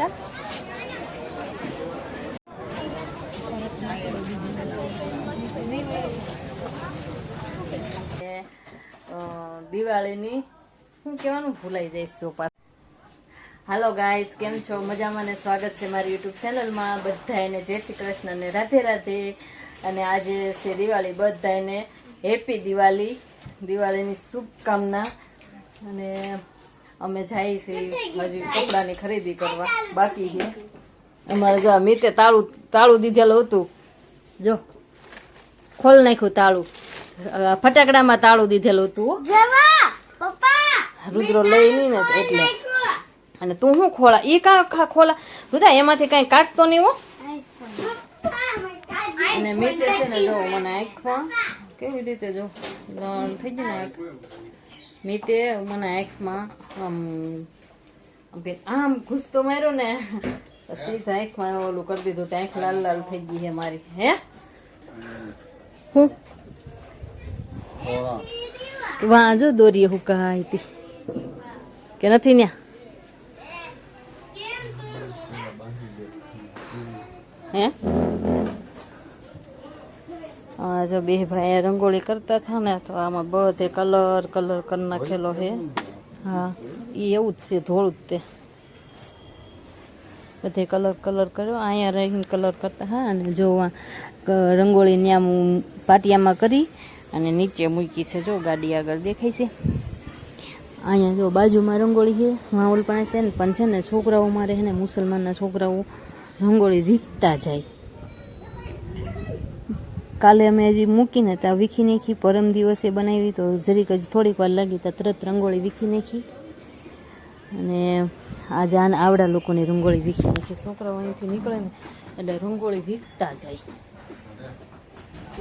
બેટા. દિવાળીની શું કહેવાનું ભૂલાઈ જાય સોપા. હાલો ગાઈસ, કેમ છો? મજામાં ને? સ્વાગત છે મારી યુટ્યુબ ચેનલમાં. બધાને જય શ્રી કૃષ્ણ ને રાધે રાધે. અને આજે છે દિવાળી. બધાને હેપી દિવાળી, દિવાળીની શુભકામના. અને અમે જઈએ છીએ હજી કપડાની ખરીદી કરવા, બાકી છે અમારે. જો મીતે તાળું દીધેલું હતું, જો ખોલ નાખ્યું તાળું. ફટાકડામાં તાળું દીધેલું હતું, રુદ્રો લઈ નહીં ને એટલે. અને તું શું ખોલા? એ કા ખોલા રુદા, એમાંથી કઈ કાઢતો નહીં હો. અને મીતે છે ને જો મને આંખમાં કેવી રીતે જો થઈ ગયું ને આંખ. મીતે મને આંખમાં આમ ઘૂસતો માર્યો ને પછી આંખમાં ઓલું કરી દીધું. તો આંખ લાલ લાલ થઈ ગઈ છે મારી. હે હું વાં જો દોરીએ હુકાઈ હતી કે નથી ન્યા? હે જો બે ભાઈ રંગોળી કરતા હતા ને, તો આમાં બધે કલર કરી નાખેલો છે. હા, એ એવું જ છે, ધોળું જ તે બધે કલર કર્યો. અહીંયા રહીને કલર કરતા. હા, અને જો રંગોળી ત્યાં પાટિયામાં કરી અને નીચે મૂકી છે. જો ગાડી આગળ દેખાય છે. અહીંયા જો બાજુમાં રંગોળી છે, માહોલ પણ છે ને. પણ છે ને છોકરાઓ મારે છે ને, મુસલમાનના છોકરાઓ રંગોળી વીખતા જાય. કાલે અમે હજી મૂકીને ત્યાં વીખી નાખી. પરમ દિવસે બનાવી તો જરીક જ થોડીક વાર લાગી તો તરત રંગોળી વીખી નાખી. અને આજે આવડા લોકોની રંગોળી વીખી નાખી. છોકરાઓ અહીંથી નીકળે ને એટલે રંગોળી વીખતા જાય.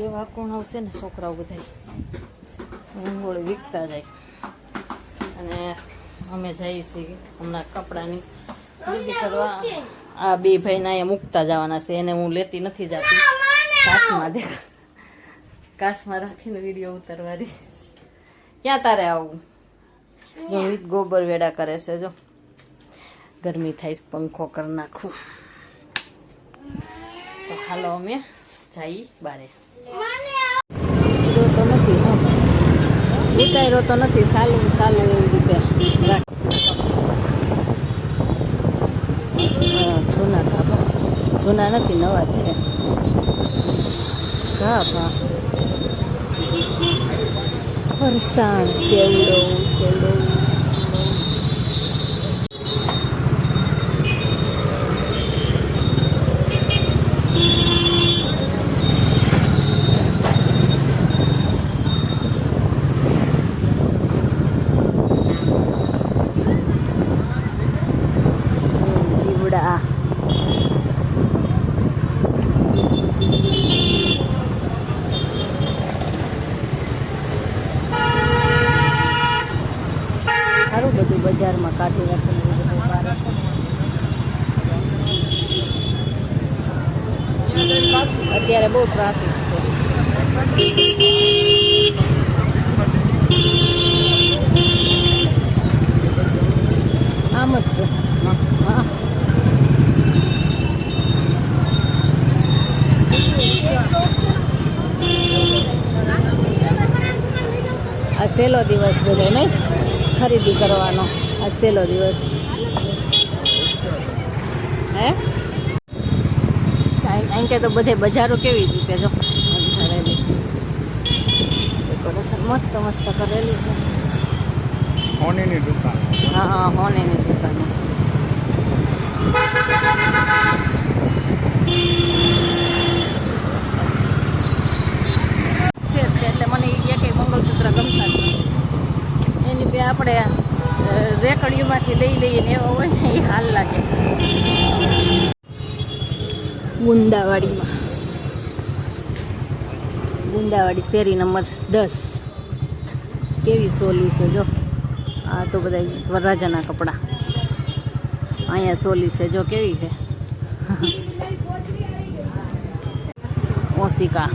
એવા કોણ આવશે ને, છોકરાઓ બધા રંગોળી વીખતા જાય. અને અમે જઈએ છીએ હમણાં કપડાની ખરીદી કરવા. આ બે ભાઈને અહીંયા મૂકતા જવાના છે. એને હું લેતી નથી જતી. કાશમાં દેખા, કાશમાં રાખીને વિડીયો ઉતારવાની. ક્યાં તારે આવું? જો ગોબર વેડા કરે છે. જો ગરમી થાય, પંખો કરી નાખું. તો હાલો અમે જઈ બારે. તો નથી ઉતાર્યો તો નથી, સાલું એવી રીતે જૂના કાપા, જૂના નથી, નવા જ છે. કાપા ફરસાણ, સેવડો સારું બધું બજારમાં કાઢી રાખેલું. અત્યારે બહુ ટ્રાફિક છે. આમ જ તો હા. આ સહેલો દિવસ બધો નહીં ખરીદી કરવાનો. આ સહેલો દિવસ હે. અહીં કે તો બધે બજારો કેવી રીતે જો કરેલી, ડેકોરેશન મસ્ત કરેલી છે. હોનેની દુકાન. હા, હોનેની દુકાન. એટલે મને એક મંગળસૂત્ર ગમતા નથી. એની બે આપણે રેકડીઓમાંથી લઈ લઈએ ને એવા હોય ને, એ હાલ લાગે. ગુંદાવાડી શેરી નંબર 10. કેવી સોલી છે જો. આ તો બધા વરરાજાના કપડા. અહીંયા સોલી છે જો કેવી છે. ઓશિકા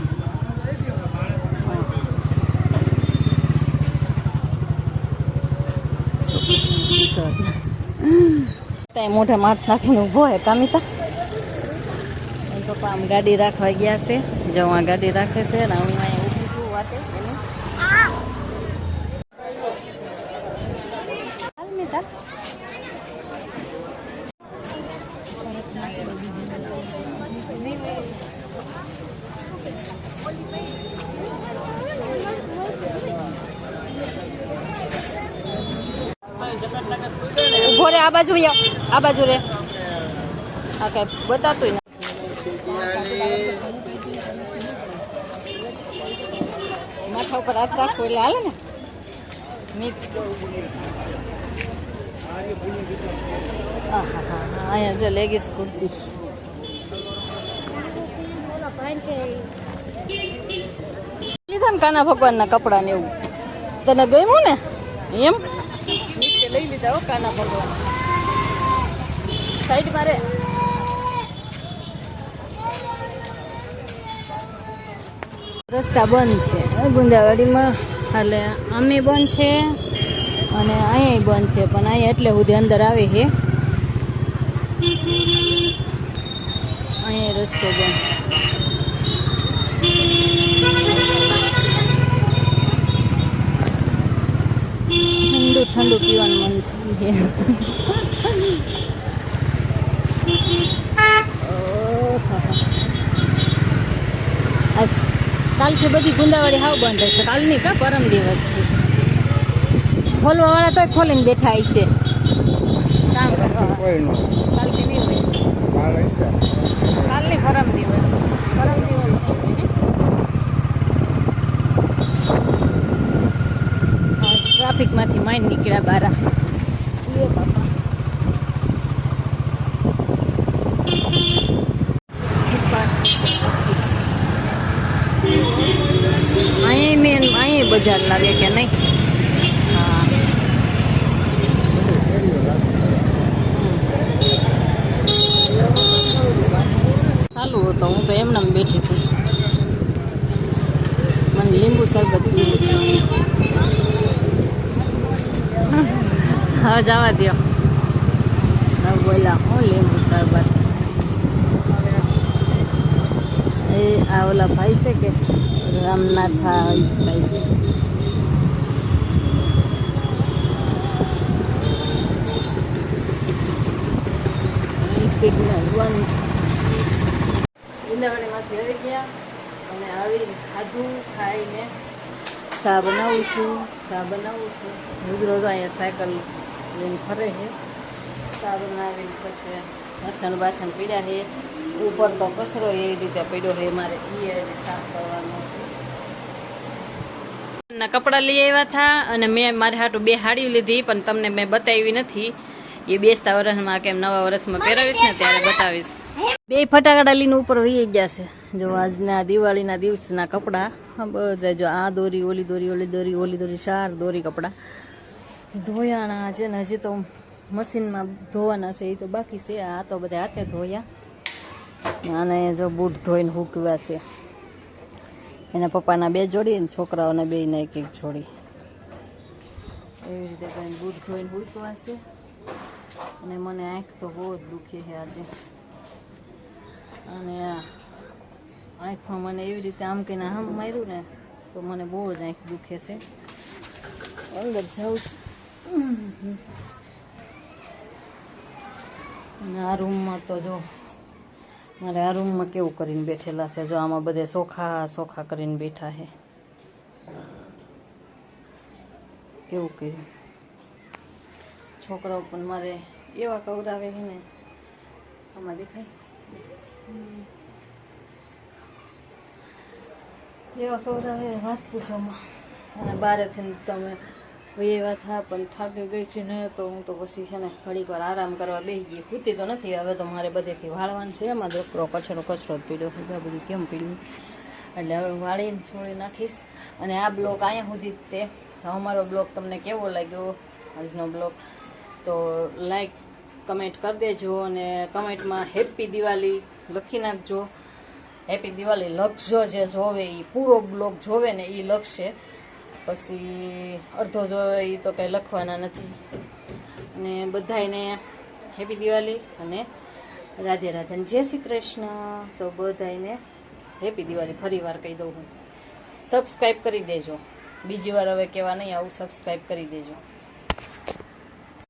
ત્યાં મોઢે માથ નાખીને ઊભો હે કામિતા. એમ પપ્પા આમ ગાડી રાખવા ગયા છે. જો આ ગાડી રાખે છે ને હું અહીંયા ઊભી છું વાતે એની. હાલ મિતા. ઉભો રે, આ બાજુ આવ, આ બાજુ રે. આ કઈ બતાતું માથા ઉપર હાથ રાખો એટલે હાલે ને. અહીંયા જો લેગીસ કુર્તી લીધા ને કાના ભગવાનના કપડા ને એવું. તને ગમ્યું ને એમ નીચે લઈ લીધા હો કાના ભગવાન. સાઈડ મારે રસ્તા બંધ છે ગુંદાવાડીમાં, એટલે અમે બંધ છે અને અહીંયા બંધ છે. પણ અહીંયા એટલે સુધી અંદર આવે છે, અહીંયા રસ્તો બંધ. ઠંડુ ઠંડુ પીવાનું મન થાય છે. કાલથી બધી ગુંદાવાડી હાવ બંધ હશે. કાલની કા પરમ દિવસથી ખોલવા વાળા તો ખોલીને બેઠા હશે કામ કરવા. કાલથી નહીં હોય, કાલની પરમ દિવસ ટ્રાફિકમાંથી માઇન્ડ નીકળ્યા બારા. એ બાપા અહીંયા મેન અહીંયા બજાર લાગે કે નહીં? હા ચાલુ હતો, હું તો એમને બેઠી હતી. મને લીંબુ શરબત પીવું. હા જવા દો. હા બોલા હું લીંબુ શરબત. એ આ ઓલા ભાઈ છે કે રામનાથ ભાઈ છે. સિગ્નલ બંધ. ગુંદાવાડીમાંથી આવી ગયા અને આવીને ખાધું. ખાઈને ચા બનાવું છું. રુદ્રો તો અહીંયા સાયકલ લઈને ફરે છે. ચા બનાવીને પછી વાસણ પીડ્યા છે. ઉપર તો કચરો એવી રીતે પડ્યો છે, મારે એ સાફ કરવાનો છે. ના કપડાં લઈ આવ્યા હતા અને મેં મારે હાટું 2 સાડીઓ લીધી, પણ તમને મેં બતાવી નથી. એ બેસતા વર્ષમાં કેમ નવા વર્ષમાં પહેરાવીશ ને ત્યારે બતાવીશ. 2 ફટાકડા લઈને ઉપર વહી ગયા છે. જો આજના દિવાળીના દિવસના કપડાં બધા. જો આ દોરી, ઓલી દોરી, ઓલી દોરી, ઓલી દોરી, 4 દોરી કપડાં ધોયાણા છે ને હજી તો મશીનમાં ધોવાના છે. એ તો બાકી છે. આ તો બધા હાથે ધોયા. અને જો બૂટ ધોઈને હૂકવ્યા છે. એના પપ્પાના 2 જોડી અને છોકરાઓના 2ના 1 જોડી. એવી રીતે કરીને બૂટ ધોઈને હૂકવા છે. અને મને આંખ તો બહુ જ દુખે છે આજે. અને આંખમાં મને એવી રીતે આમ કહીને આમ માર્યું ને તો મને બહુ જ આંખ દુખે છે. અંદર જાઉં છું. અને આ રૂમમાં તો જો મારે આ રૂમમાં કેવું કરીને બેઠેલા છે. જો આમાં બધે સોખા કરીને બેઠા છે. કેવું કર્યું. છોકરાઓ પણ મારે એવા કવરાવે છે ને, આમાં દેખાય એવા કવરાવે વાત પૂછોમાં. અને બારેથી તમે એવા થા પણ થાકી ગઈ છે ને તો હું તો પછી છે ને ઘડીક વાર આરામ કરવા બેસી ગઈ. ખૂતી તો નથી. હવે તો મારે બધેથી વાળવાનું છે. એમાં ડોકરો કચરો જ પીડ્યો છે. બધું કેમ પીડ્યું એટલે હવે વાળીને છોડી નાખીશ. અને આ બ્લોક અહીંયા સુધી તે અમારો બ્લોગ તમને કેવો લાગ્યો આજનો બ્લોગ તો લાઈક કમેન્ટ કરી દેજો. અને કમેન્ટમાં હેપી દિવાળી લખી નાખજો. હેપી દિવાળી લખજો. જે જોવે એ પૂરો બ્લોગ જોવે ને એ લખશે. પછી અડધો જોવે એ તો કંઈ લખવાના નથી. અને બધાને હેપી દિવાળી અને રાધે રાધે અને જય શ્રી કૃષ્ણ. તો બધાને હેપી દિવાળી ફરી વાર કહી દઉં હું. સબસ્ક્રાઈબ કરી દેજો, બીજી વાર હવે કહેવા નહીં આવું, સબસ્ક્રાઈબ કરી દેજો.